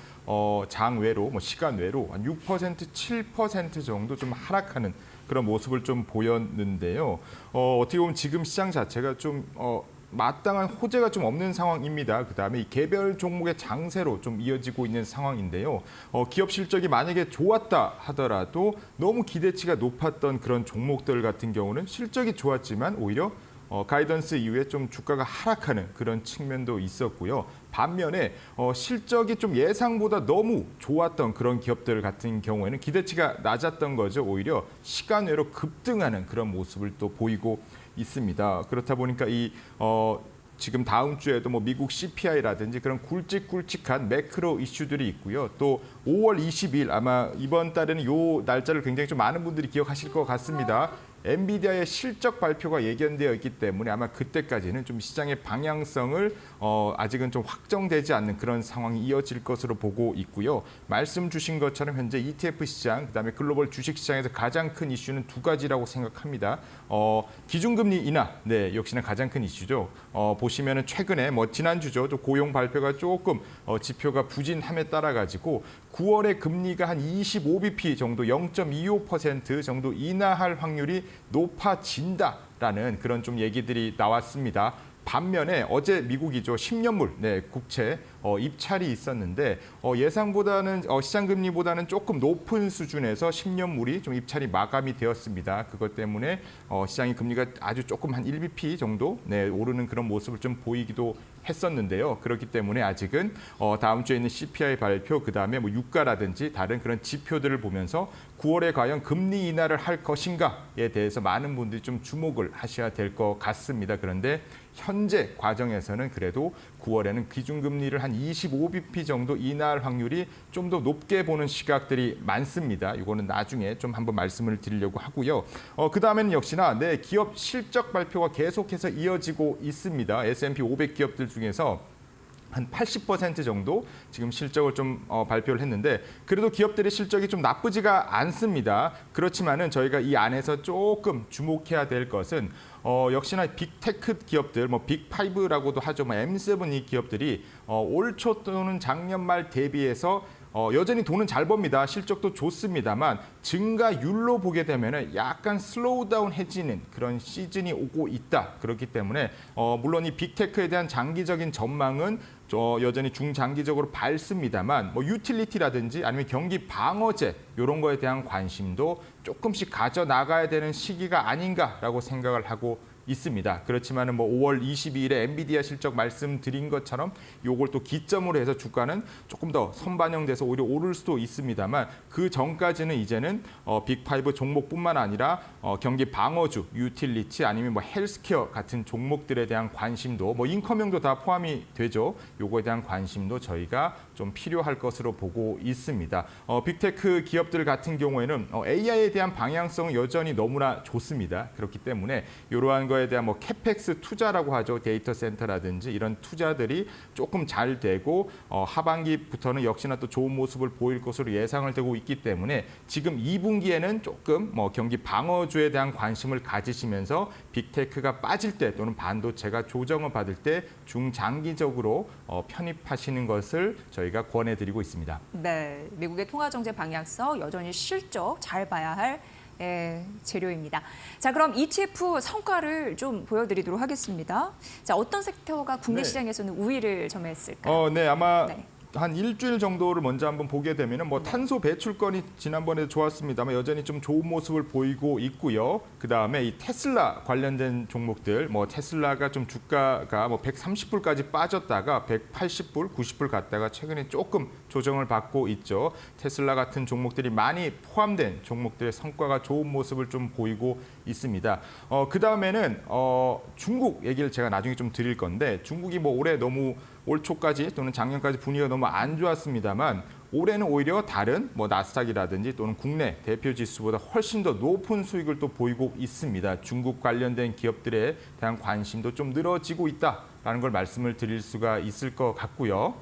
장외로, 시간외로 한 6%, 7% 정도 좀 하락하는 그런 모습을 좀 보였는데요. 어떻게 보면 지금 시장 자체가 좀 마땅한 호재가 좀 없는 상황입니다. 그다음에 이 개별 종목의 장세로 좀 이어지고 있는 상황인데요. 기업 실적이 만약에 좋았다 하더라도 너무 기대치가 높았던 그런 종목들 같은 경우는 실적이 좋았지만 오히려 가이던스 이후에 좀 주가가 하락하는 그런 측면도 있었고요. 반면에 실적이 좀 예상보다 너무 좋았던 그런 기업들 같은 경우에는 기대치가 낮았던 거죠. 오히려 시간외로 급등하는 그런 모습을 또 보이고 있습니다. 그렇다 보니까 지금 다음 주에도 미국 CPI라든지 그런 굵직굵직한 매크로 이슈들이 있고요. 또 5월 20일 아마 이번 달에는 이 날짜를 굉장히 좀 많은 분들이 기억하실 것 같습니다. 엔비디아의 실적 발표가 예견되어 있기 때문에 아마 그때까지는 좀 시장의 방향성을 아직은 좀 확정되지 않는 그런 상황이 이어질 것으로 보고 있고요. 말씀 주신 것처럼 현재 ETF 시장, 그다음에 글로벌 주식 시장에서 가장 큰 이슈는 두 가지라고 생각합니다. 기준금리 인하, 네, 역시나 가장 큰 이슈죠. 보시면은 최근에 뭐 지난주죠, 또 고용 발표가 조금 지표가 부진함에 따라 가지고 9월에 금리가 한 25bp 정도, 0.25% 정도 인하할 확률이 높아진다라는 그런 좀 얘기들이 나왔습니다. 반면에 어제 미국이죠, 10년물 네, 국채 입찰이 있었는데 예상보다는 시장 금리보다는 조금 높은 수준에서 10년물이 좀 입찰이 마감이 되었습니다. 그것 때문에 시장의 금리가 아주 조금 한 1bp 정도 네, 오르는 그런 모습을 좀 보이기도 했었는데요. 그렇기 때문에 아직은 다음 주에 있는 CPI 발표, 그다음에 뭐 유가라든지 다른 그런 지표들을 보면서 9월에 과연 금리 인하를 할 것인가에 대해서 많은 분들이 좀 주목을 하셔야 될 것 같습니다. 그런데 현재 과정에서는 그래도 9월에는 기준금리를 한 25bp 정도 인하할 확률이 좀 더 높게 보는 시각들이 많습니다. 이거는 나중에 좀 한번 말씀을 드리려고 하고요. 그다음에는 역시나 네, 기업 실적 발표가 계속해서 이어지고 있습니다. S&P 500 기업들 중에서 한 80% 정도 지금 실적을 좀 발표를 했는데 그래도 기업들의 실적이 좀 나쁘지가 않습니다. 그렇지만은 저희가 이 안에서 조금 주목해야 될 것은 역시나 빅테크 기업들, 뭐 빅5라고도 하죠. 뭐 M7 이 기업들이 올 초 또는 작년 말 대비해서 여전히 돈은 잘 법니다. 실적도 좋습니다만 증가율로 보게 되면 약간 슬로우다운 해지는 그런 시즌이 오고 있다. 그렇기 때문에 물론 이 빅테크에 대한 장기적인 전망은 여전히 중장기적으로 밝습니다만 뭐 유틸리티라든지 아니면 경기 방어제 이런 거에 대한 관심도 조금씩 가져나가야 되는 시기가 아닌가라고 생각을 하고 있습니다. 그렇지만은 뭐 5월 22일에 엔비디아 실적 말씀드린 것처럼 요걸 또 기점으로 해서 주가는 조금 더 선반영돼서 오히려 오를 수도 있습니다만 그 전까지는 이제는 빅5 종목뿐만 아니라 경기 방어주, 유틸리티 아니면 뭐 헬스케어 같은 종목들에 대한 관심도 뭐 인컴형도 다 포함이 되죠. 요거에 대한 관심도 저희가 좀 필요할 것으로 보고 있습니다. 빅테크 기업들 같은 경우에는 AI에 대한 방향성은 여전히 너무나 좋습니다. 그렇기 때문에 이러한 거에 대한 뭐 캐펙스 투자라고 하죠. 데이터 센터라든지 이런 투자들이 조금 잘 되고 하반기부터는 역시나 또 좋은 모습을 보일 것으로 예상을 되고 있기 때문에 지금 2분기에는 조금 뭐 경기 방어주에 대한 관심을 가지시면서 빅테크가 빠질 때 또는 반도체가 조정을 받을 때 중장기적으로 편입하시는 것을 저희가 권해드리고 있습니다. 네, 미국의 통화정책 방향성 여전히 실적 잘 봐야 할 재료입니다. 자, 그럼 ETF 성과를 좀 보여드리도록 하겠습니다. 자, 어떤 섹터가 국내 네. 시장에서는 우위를 점했을까요? 네, 아마 네. 한 일주일 정도를 먼저 한번 보게 되면은 뭐 탄소 배출권이 지난번에 좋았습니다만 여전히 좀 좋은 모습을 보이고 있고요. 그 다음에 이 테슬라 관련된 종목들, 뭐 테슬라가 좀 주가가 뭐 130불까지 빠졌다가 180불, 90불 갔다가 최근에 조금 조정을 받고 있죠. 테슬라 같은 종목들이 많이 포함된 종목들의 성과가 좋은 모습을 좀 보이고 있습니다. 그 다음에는 중국 얘기를 제가 나중에 좀 드릴 건데 중국이 뭐 올해 너무 올 초까지 또는 작년까지 분위기가 너무 안 좋았습니다만 올해는 오히려 다른 뭐 나스닥이라든지 또는 국내 대표 지수보다 훨씬 더 높은 수익을 또 보이고 있습니다. 중국 관련된 기업들에 대한 관심도 좀 늘어지고 있다라는 걸 말씀을 드릴 수가 있을 것 같고요.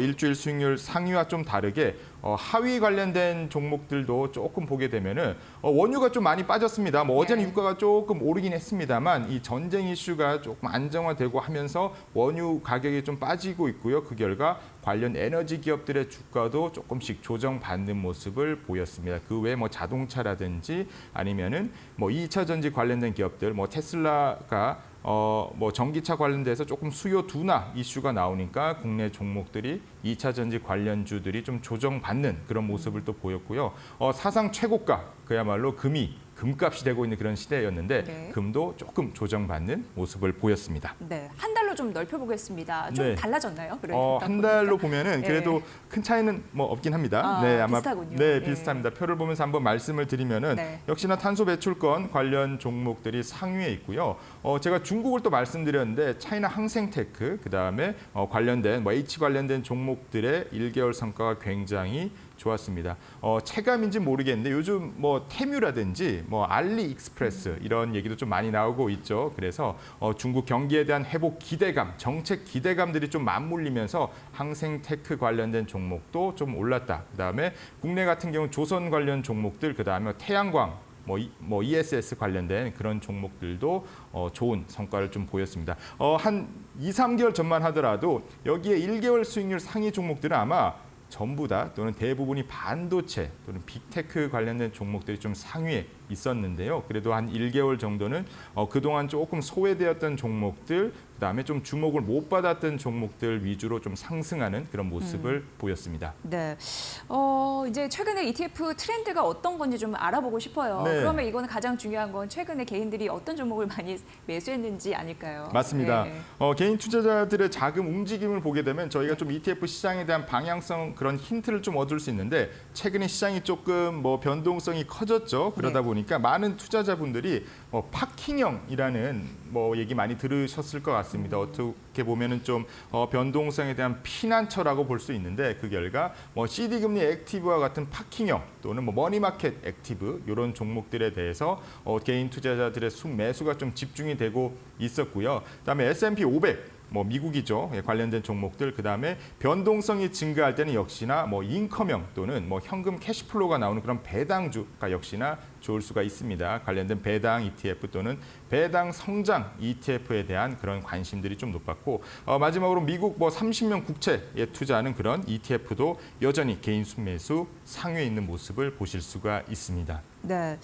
일주일 수익률 상위와 좀 다르게 하위 관련된 종목들도 조금 보게 되면은 원유가 좀 많이 빠졌습니다. 뭐 어제는 네. 유가가 조금 오르긴 했습니다만 이 전쟁 이슈가 조금 안정화되고 하면서 원유 가격이 좀 빠지고 있고요. 그 결과 관련 에너지 기업들의 주가도 조금씩 조정받는 모습을 보였습니다. 그 외에 뭐 자동차라든지 아니면은 뭐 2차 전지 관련된 기업들, 뭐 테슬라가 뭐 전기차 관련돼서 조금 수요 둔화 이슈가 나오니까 국내 종목들이 2차 전지 관련주들이 좀 조정받는 그런 모습을 또 보였고요. 사상 최고가 그야말로 금값이 되고 있는 그런 시대였는데 네. 금도 조금 조정받는 모습을 보였습니다. 네, 한 달로 좀 넓혀보겠습니다. 좀 네. 달라졌나요? 그러니까 한 달로 보면은 네. 그래도 큰 차이는 뭐 없긴 합니다. 비슷하군요. 네, 네. 비슷합니다. 표를 보면서 한번 말씀을 드리면은 네. 역시나 탄소 배출권 관련 종목들이 상위에 있고요. 제가 중국을 또 말씀드렸는데 차이나 항생테크 그다음에 관련된 뭐 H 관련된 종목들의 1개월 성과가 굉장히 좋았습니다. 체감인지 모르겠는데 요즘 뭐 테뮤라든지 뭐 알리익스프레스 이런 얘기도 좀 많이 나오고 있죠. 그래서 중국 경기에 대한 회복 기대감, 정책 기대감들이 좀 맞물리면서 항생테크 관련된 종목도 좀 올랐다. 그다음에 국내 같은 경우 조선 관련 종목들, 그다음에 태양광, 뭐 ESS 관련된 그런 종목들도 좋은 성과를 좀 보였습니다. 한 2, 3개월 전만 하더라도 여기에 1개월 수익률 상위 종목들은 아마 전부 다 또는 대부분이 반도체 또는 빅테크 관련된 종목들이 좀 상위에 있었는데요. 그래도 한 1개월 정도는 그동안 조금 소외되었던 종목들, 그다음에 좀 주목을 못 받았던 종목들 위주로 좀 상승하는 그런 모습을 보였습니다. 네. 이제 최근에 ETF 트렌드가 어떤 건지 좀 알아보고 싶어요. 네. 그러면 이거는 가장 중요한 건 최근에 개인들이 어떤 종목을 많이 매수했는지 아닐까요? 맞습니다. 네. 개인 투자자들의 자금 움직임을 보게 되면 저희가 좀 ETF 시장에 대한 방향성 그런 힌트를 좀 얻을 수 있는데 최근에 시장이 조금 뭐 변동성이 커졌죠. 그러다 보니까 많은 투자자분들이 파킹형이라는 뭐 얘기 많이 들으셨을 것 같습니다. 어떻게 보면은 좀 변동성에 대한 피난처라고 볼 수 있는데 그 결과 뭐 CD 금리 액티브와 같은 파킹형 또는 뭐 머니마켓 액티브 이런 종목들에 대해서 개인 투자자들의 순매수가 좀 집중이 되고 있었고요. 그다음에 S&P 500 뭐 미국이죠. 관련된 종목들, 그다음에 변동성이 증가할 때는 역시나 뭐 인컴형 또는 뭐 현금 캐시플로우가 나오는 그런 배당주가 역시나 좋을 수가 있습니다. 관련된 배당 ETF 또는 배당 성장 ETF에 대한 그런 관심들이 좀 높았고 마지막으로 미국 뭐 30년 국채에 투자하는 그런 ETF도 여전히 개인 순매수 상위에 있는 모습을 보실 수가 있습니다. 네,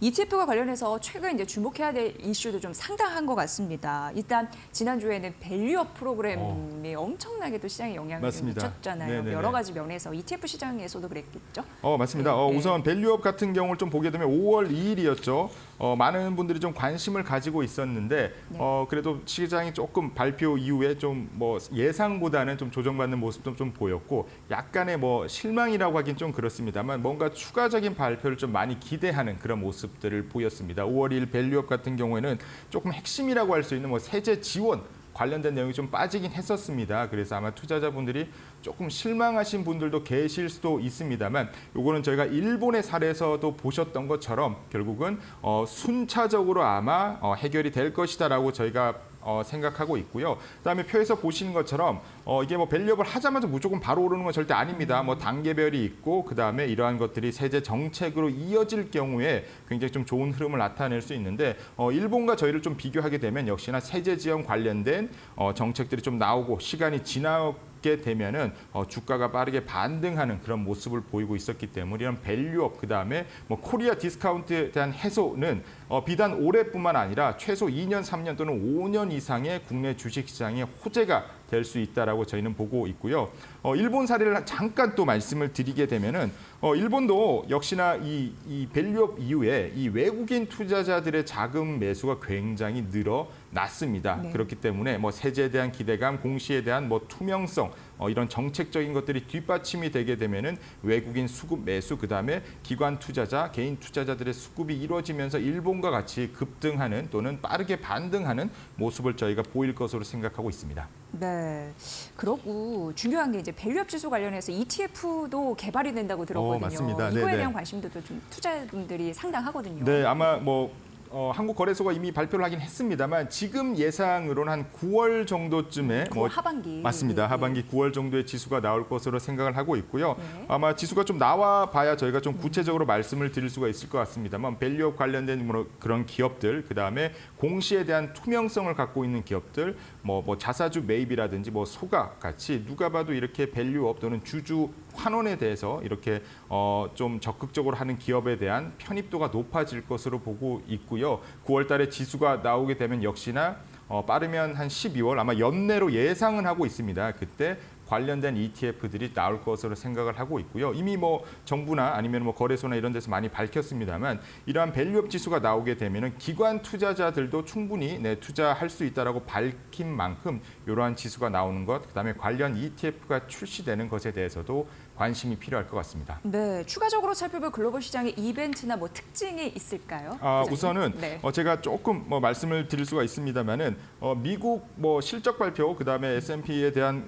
ETF와 관련해서 최근 이제 주목해야 될 이슈도 좀 상당한 것 같습니다. 일단 지난주에는 밸류업 프로그램이 엄청나게 또 시장에 영향을 맞습니다. 미쳤잖아요. 네네네. 여러 가지 면에서 ETF 시장에서도 그랬겠죠. 맞습니다. 네. 우선 밸류업 같은 경우를 좀 보게 되면 5월 2일이었죠. 많은 분들이 좀 관심을 가지고 있었는데 그래도 시장이 조금 발표 이후에 좀 뭐 예상보다는 좀 조정받는 모습도 좀 보였고 약간의 뭐 실망이라고 하긴 좀 그렇습니다만 뭔가 추가적인 발표를 좀 많이 기대하는 그런 모습들을 보였습니다. 5월 2일 밸류업 같은 경우에는 조금 핵심이라고 할 수 있는 뭐 세제 지원 관련된 내용이 좀 빠지긴 했었습니다. 그래서 아마 투자자분들이 조금 실망하신 분들도 계실 수도 있습니다만 요거는 저희가 일본의 사례에서도 보셨던 것처럼 결국은 순차적으로 아마 해결이 될 것이다라고 저희가 생각하고 있고요. 그다음에 표에서 보시는 것처럼 이게 뭐 밸류업을 하자마자 무조건 바로 오르는 건 절대 아닙니다. 뭐 단계별이 있고 그다음에 이러한 것들이 세제 정책으로 이어질 경우에 굉장히 좀 좋은 흐름을 나타낼 수 있는데 일본과 저희를 좀 비교하게 되면 역시나 세제 지원 관련된 정책들이 좀 나오고 시간이 지나게 되면은 주가가 빠르게 반등하는 그런 모습을 보이고 있었기 때문에 이런 밸류업 그다음에 뭐 코리아 디스카운트에 대한 해소는 비단 올해뿐만 아니라 최소 2년, 3년 또는 5년 이상의 국내 주식시장의 호재가 될 수 있다라고 저희는 보고 있고요. 일본 사례를 잠깐 또 말씀을 드리게 되면은 일본도 역시나 이 밸류업 이후에 이 외국인 투자자들의 자금 매수가 굉장히 늘어났습니다. 네. 그렇기 때문에 뭐 세제에 대한 기대감, 공시에 대한 뭐 투명성 이런 정책적인 것들이 뒷받침이 되게 되면은 외국인 수급 매수 그다음에 기관 투자자, 개인 투자자들의 수급이 이루어지면서 일본과 같이 급등하는 또는 빠르게 반등하는 모습을 저희가 보일 것으로 생각하고 있습니다. 네, 그러고 중요한 게 이제 밸류업 지수 관련해서 ETF도 개발이 된다고 들었거든요. 맞습니다. 이거에 네네. 대한 관심도 좀 투자분들이 상당하거든요. 네, 아마 뭐 한국거래소가 이미 발표를 하긴 했습니다만 지금 예상으로는 한 9월 정도쯤에 그 하반기. 맞습니다. 네. 하반기 9월 정도의 지수가 나올 것으로 생각을 하고 있고요. 네. 아마 지수가 좀 나와 봐야 저희가 좀 구체적으로 말씀을 드릴 수가 있을 것 같습니다만 밸류업 관련된 그런 기업들 그다음에 공시에 대한 투명성을 갖고 있는 기업들 뭐 자사주 매입이라든지 뭐 소각 같이 누가 봐도 이렇게 밸류업 또는 주주 환원에 대해서 이렇게 좀 적극적으로 하는 기업에 대한 편입도가 높아질 것으로 보고 있고요. 9월 달에 지수가 나오게 되면 역시나 빠르면 한 12월 아마 연내로 예상은 하고 있습니다. 그때 관련된 ETF들이 나올 것으로 생각을 하고 있고요. 이미 뭐 정부나 아니면 뭐 거래소나 이런 데서 많이 밝혔습니다만 이러한 밸류업 지수가 나오게 되면은 기관 투자자들도 충분히 투자할 수 있다라고 밝힌 만큼 이러한 지수가 나오는 것, 그다음에 관련 ETF가 출시되는 것에 대해서도 관심이 필요할 것 같습니다. 네, 추가적으로 살펴볼 글로벌 시장의 이벤트나 뭐 특징이 있을까요? 우선은 네. 제가 조금 뭐 말씀을 드릴 수가 있습니다만은 미국 뭐 실적 발표 그다음에 S&P에 대한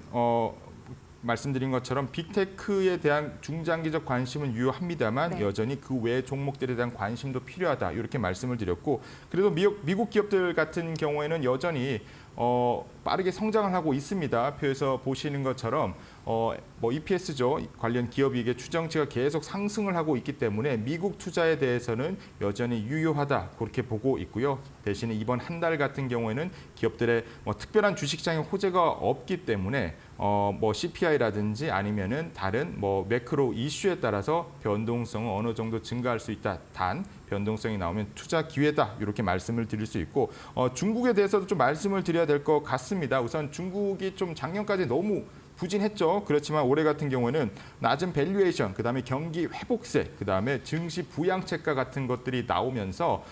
말씀드린 것처럼 빅테크에 대한 중장기적 관심은 유효합니다만 네. 여전히 그 외 종목들에 대한 관심도 필요하다 이렇게 말씀을 드렸고 그래도 미국 기업들 같은 경우에는 여전히 빠르게 성장을 하고 있습니다. 표에서 보시는 것처럼 뭐 EPS죠. 관련 기업이익의 추정치가 계속 상승을 하고 있기 때문에 미국 투자에 대해서는 여전히 유효하다 그렇게 보고 있고요. 대신에 이번 한 달 같은 경우에는 기업들의 뭐 특별한 주식시장의 호재가 없기 때문에 뭐 CPI라든지 아니면은 다른 뭐 매크로 이슈에 따라서 변동성은 어느 정도 증가할 수 있다. 단 변동성이 나오면 투자 기회다 이렇게 말씀을 드릴 수 있고 중국에 대해서도 좀 말씀을 드려야 될 것 같습니다. 우선 중국이 좀 작년까지 너무 부진했죠. 그렇지만 올해 같은 경우에는 낮은 밸류에이션, 그다음에 경기 회복세, 그다음에 증시 부양책과 같은 것들이 나오면서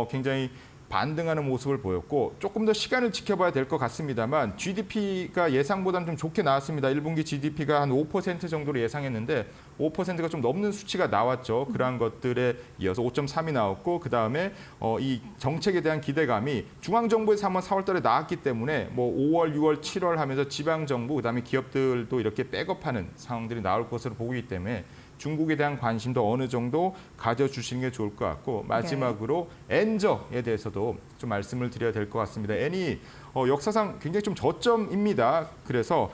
굉장히 반등하는 모습을 보였고 조금 더 시간을 지켜봐야 될 것 같습니다만 GDP가 예상보다는 좀 좋게 나왔습니다. 1분기 GDP가 한 5% 정도로 예상했는데 5%가 좀 넘는 수치가 나왔죠. 그러한 것들에 이어서 5.3이 나왔고 그다음에 이 정책에 대한 기대감이 중앙정부에서 한번 4월 달에 나왔기 때문에 뭐 5월, 6월, 7월 하면서 지방정부 그다음에 기업들도 이렇게 백업하는 상황들이 나올 것으로 보기 때문에 중국에 대한 관심도 어느 정도 가져주시는 게 좋을 것 같고 마지막으로 엔저에 대해서도 좀 말씀을 드려야 될 것 같습니다. 엔이 역사상 굉장히 좀 저점입니다. 그래서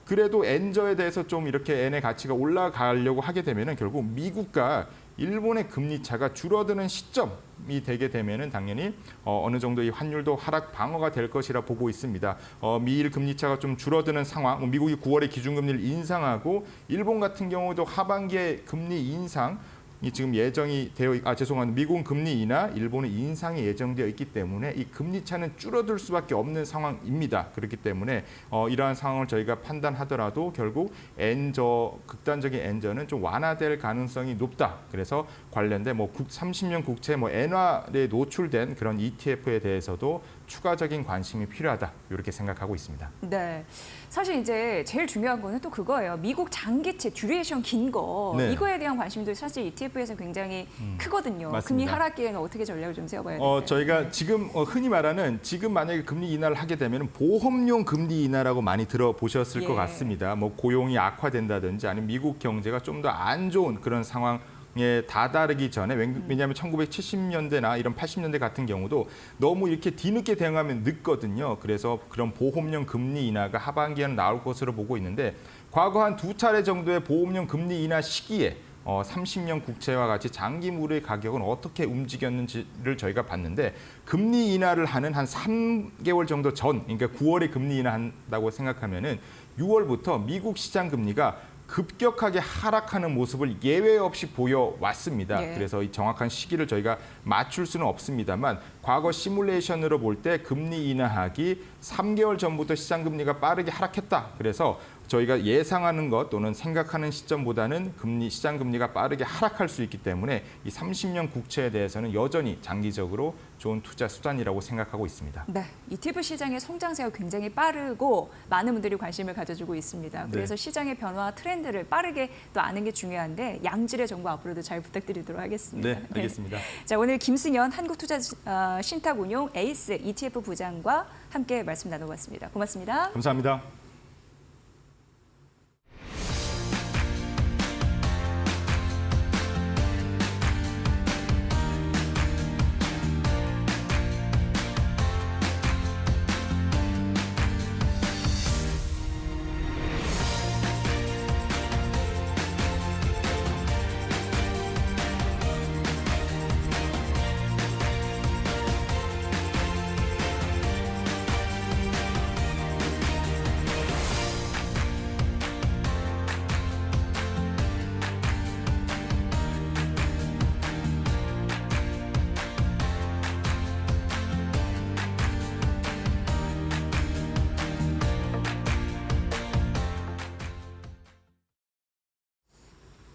그래도 엔저에 대해서 좀 이렇게 엔의 가치가 올라가려고 하게 되면은 결국 미국과 일본의 금리 차가 줄어드는 시점이 되게 되면은 당연히 어느 정도 이 환율도 하락 방어가 될 것이라 보고 있습니다. 미일 금리 차가 좀 줄어드는 상황, 미국이 9월에 기준금리를 인상하고 일본 같은 경우도 하반기에 금리 인상 이 지금 예정이 죄송합니다. 미국은 금리 인하, 일본은 인상이 예정되어 있기 때문에 이 금리 차는 줄어들 수밖에 없는 상황입니다. 그렇기 때문에 이러한 상황을 저희가 판단하더라도 결국 극단적인 엔저는 좀 완화될 가능성이 높다. 그래서 관련된 뭐 30년 국채 엔화에 노출된 그런 ETF에 대해서도 추가적인 관심이 필요하다. 이렇게 생각하고 있습니다. 네. 사실 이제 제일 중요한 거는 또 그거예요. 미국 장기채 듀레이션 긴 거. 네. 이거에 대한 관심도 사실 ETF에서 굉장히 크거든요. 맞습니다. 금리 하락기에는 어떻게 전략을 좀 세워봐야 될까요? 저희가 지금 흔히 말하는 지금 만약에 금리 인하를 하게 되면 보험용 금리 인하라고 많이 들어보셨을 것 같습니다. 뭐 고용이 악화된다든지 아니면 미국 경제가 좀 더 안 좋은 그런 상황 에 다다르기 전에 왜냐하면 1970년대나 이런 80년대 같은 경우도 너무 이렇게 뒤늦게 대응하면 늦거든요. 그래서 그런 보험용 금리 인하가 하반기에는 나올 것으로 보고 있는데 과거 한 2차례 정도의 보험용 금리 인하 시기에 30년 국채와 같이 장기물의 가격은 어떻게 움직였는지를 저희가 봤는데 금리 인하를 하는 한 3개월 정도 전, 그러니까 9월에 금리 인하한다고 생각하면은 6월부터 미국 시장 금리가 급격하게 하락하는 모습을 예외 없이 보여왔습니다. 예. 그래서 이 정확한 시기를 저희가 맞출 수는 없습니다만 과거 시뮬레이션으로 볼 때 금리 인하하기 3개월 전부터 시장 금리가 빠르게 하락했다. 그래서 저희가 예상하는 것 또는 생각하는 시점보다는 시장 금리가 빠르게 하락할 수 있기 때문에 이 30년 국채에 대해서는 여전히 장기적으로 좋은 투자 수단이라고 생각하고 있습니다. 네, ETF 시장의 성장세가 굉장히 빠르고 많은 분들이 관심을 가져주고 있습니다. 그래서 시장의 변화 트렌드를 빠르게 또 아는 게 중요한데 양질의 정보 앞으로도 잘 부탁드리도록 하겠습니다. 네, 알겠습니다. 자, 오늘 김승현 한국투자신탁운용 에이스 ETF 부장과 함께 말씀 나눠봤습니다. 고맙습니다. 감사합니다.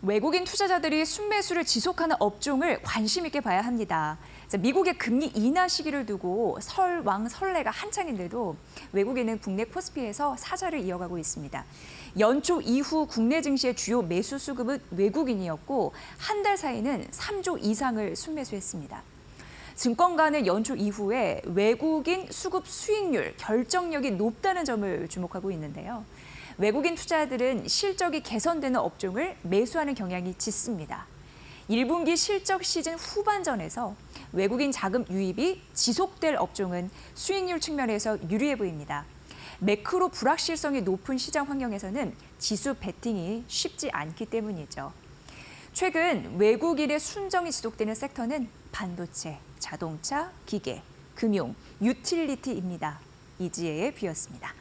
외국인 투자자들이 순매수를 지속하는 업종을 관심 있게 봐야 합니다. 자, 미국의 금리 인하 시기를 두고 설레가 한창인데도 외국인은 국내 코스피에서 사자를 이어가고 있습니다. 연초 이후 국내 증시의 주요 매수 수급은 외국인이었고 한 달 사이는 3조 이상을 순매수했습니다. 증권가는 연초 이후에 외국인 수급 수익률 결정력이 높다는 점을 주목하고 있는데요. 외국인 투자자들은 실적이 개선되는 업종을 매수하는 경향이 짙습니다. 1분기 실적 시즌 후반전에서 외국인 자금 유입이 지속될 업종은 수익률 측면에서 유리해 보입니다. 매크로 불확실성이 높은 시장 환경에서는 지수 베팅이 쉽지 않기 때문이죠. 최근 외국인의 순정이 지속되는 섹터는 반도체, 자동차, 기계, 금융, 유틸리티입니다. 이지혜의 뷰였습니다.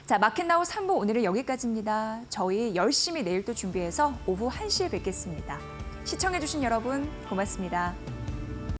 자, 마켓나우 3부 오늘은 여기까지입니다. 저희 열심히 내일 또 준비해서 오후 1시에 뵙겠습니다. 시청해주신 여러분 고맙습니다.